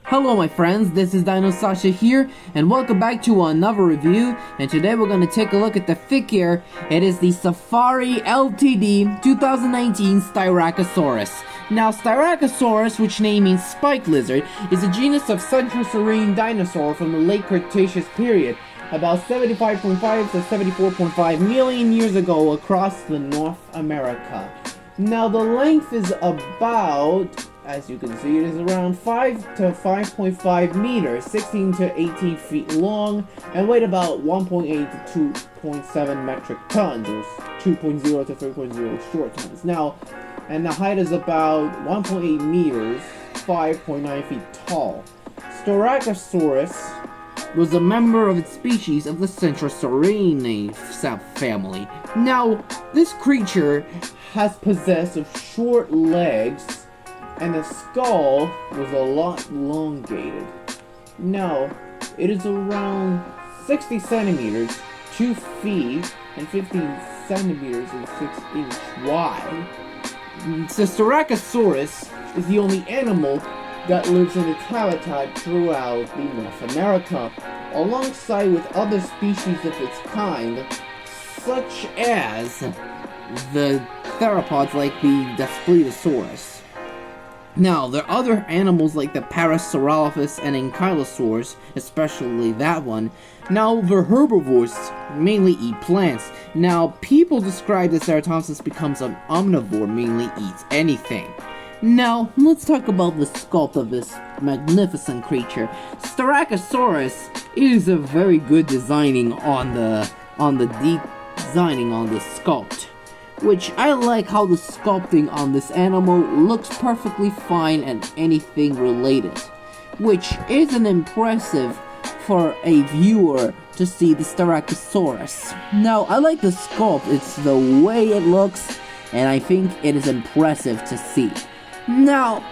Hello my friends, this is DinoSasha here, and welcome back to another review, and today we're going to take a look at the figure. It is the Safari Ltd 2019 Styracosaurus. Now, Styracosaurus, which name means spike lizard, is a genus of centrosaurine dinosaur from the late Cretaceous period, about 75.5 to 74.5 million years ago across the North America. Now, the length is about, as you can see, it is around 5 to 5.5 meters, 16 to 18 feet long, and weighed about 1.8 to 2.7 metric tons, or 2.0 to 3.0 short tons. Now, and the height is about 1.8 meters, 5.9 feet tall. Styracosaurus was a member of its species of the Centrosaurine subfamily. Now, this creature has possessed of short legs, and the skull was a lot elongated. Now, it is around 60 centimeters, 2 feet, and 15 centimeters and 6 inches wide. The Styracosaurus is the only animal that lives in its habitat throughout the North America, alongside with other species of its kind, such as the theropods like the Styracosaurus. Now, there are other animals like the Parasaurolophus and Ankylosaurus, especially that one. Now, the herbivores mainly eat plants. Now, people describe the Ceratopsis becomes an omnivore, mainly eats anything. Now, let's talk about the sculpt of this magnificent creature. Styracosaurus is a very good designing on the sculpt, which I like how the sculpting on this animal looks perfectly fine and anything related, which isn't impressive for a viewer to see the Styracosaurus. Now, I like the sculpt, it's the way it looks, and I think it is impressive to see. Now,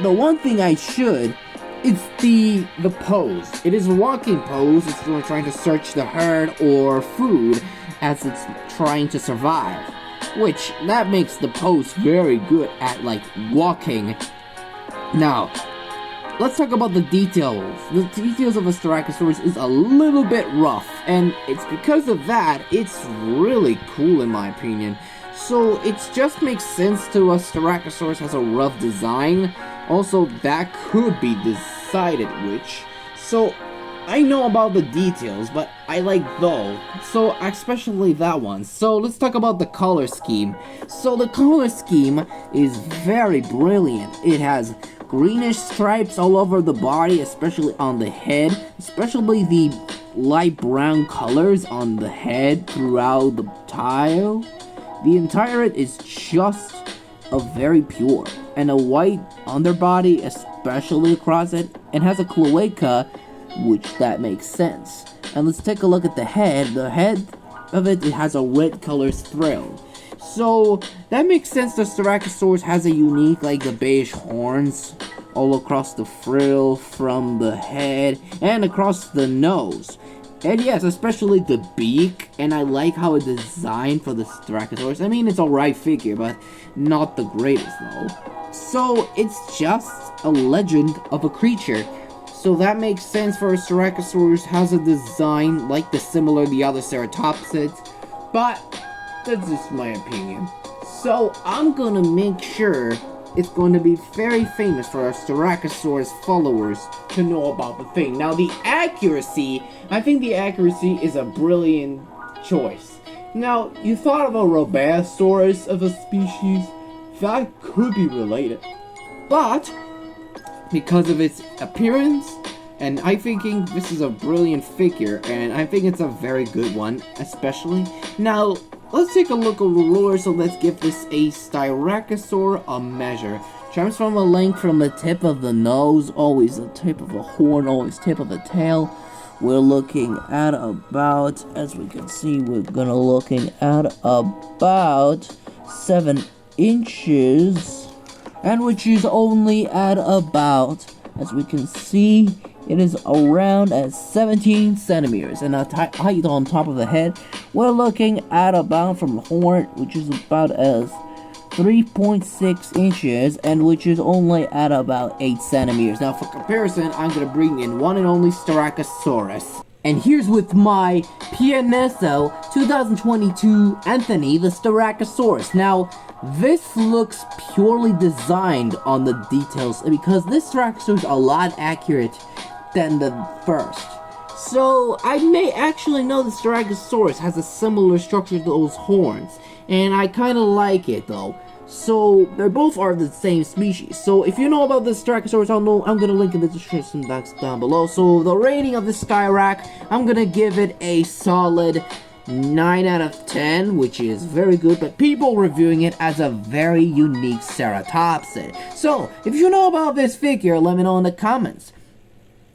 the one thing I should, it's the pose. It is a walking pose. It's really trying to search the herd or food as it's trying to survive, which that makes the pose very good at like walking. Now, let's talk about the details. The details of a Styracosaurus is a little bit rough, and it's because of that it's really cool in my opinion. So it just makes sense to a Styracosaurus has a rough design. Also, that could be decided which. So I know about the details, but I like those. So especially that one. So let's talk about the color scheme. So the color scheme is very brilliant. It has greenish stripes all over the body, especially on the head, especially the light brown colors on the head throughout the tail. The entire is just a very pure, and a white underbody, especially across it, and has a cloaca, which that makes sense. And let's take a look at the head. The head of it has a red color thrill. So that makes sense. The Styracosaurus has a unique, like the beige horns all across the frill from the head and across the nose. And yes, especially the beak, and I like how it's designed for the Styracosaurus. I mean, it's a right figure, but not the greatest though. So it's just a legend of a creature. So that makes sense for a Styracosaurus has a design like the other ceratopsids, but that's just my opinion. So I'm gonna make sure it's going to be very famous for our Styracosaurus followers to know about the thing. Now, the accuracy, I think the accuracy is a brilliant choice. Now, you thought of a Robasaurus of a species, that could be related. But, because of its appearance, and I'm thinking this is a brilliant figure, and I think it's a very good one, especially. Now, let's take a look at the ruler, so let's give this a Styracosaur a measure. Jumps from a length from the tip of the nose, always the tip of a horn, always tip of the tail. We're looking at about, as we can see, we're gonna looking at about 7 inches, and which is only at about, as we can see, it is around at 17 centimeters, and the height on top of the head, we're looking at about from the horn, which is about as 3.6 inches, and which is only at about 8 centimeters. Now, for comparison, I'm gonna bring in one and only Styracosaurus. And here's with my PNSO 2022 Anthony, the Styracosaurus. Now, this looks purely designed on the details because this Styracosaurus is a lot accurate than the first. So, I may actually know the Styracosaurus has a similar structure to those horns, and I kinda like it though. So, they both are the same species. So, if you know about this Styracosaurus, I'm gonna link in the description box down below. So, the rating of the Skyrack, I'm gonna give it a solid 9 out of 10, which is very good, but people reviewing it as a very unique ceratopsid. So, if you know about this figure, let me know in the comments.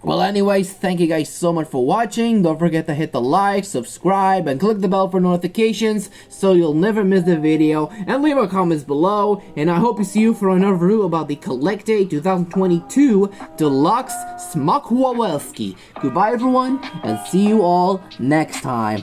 Well, anyways, thank you guys so much for watching. Don't forget to hit the like, subscribe, and click the bell for notifications so you'll never miss the video. And leave a comments below. And I hope to see you for another review about the Collectate 2022 Deluxe Smokwowski. Goodbye, everyone, and see you all next time.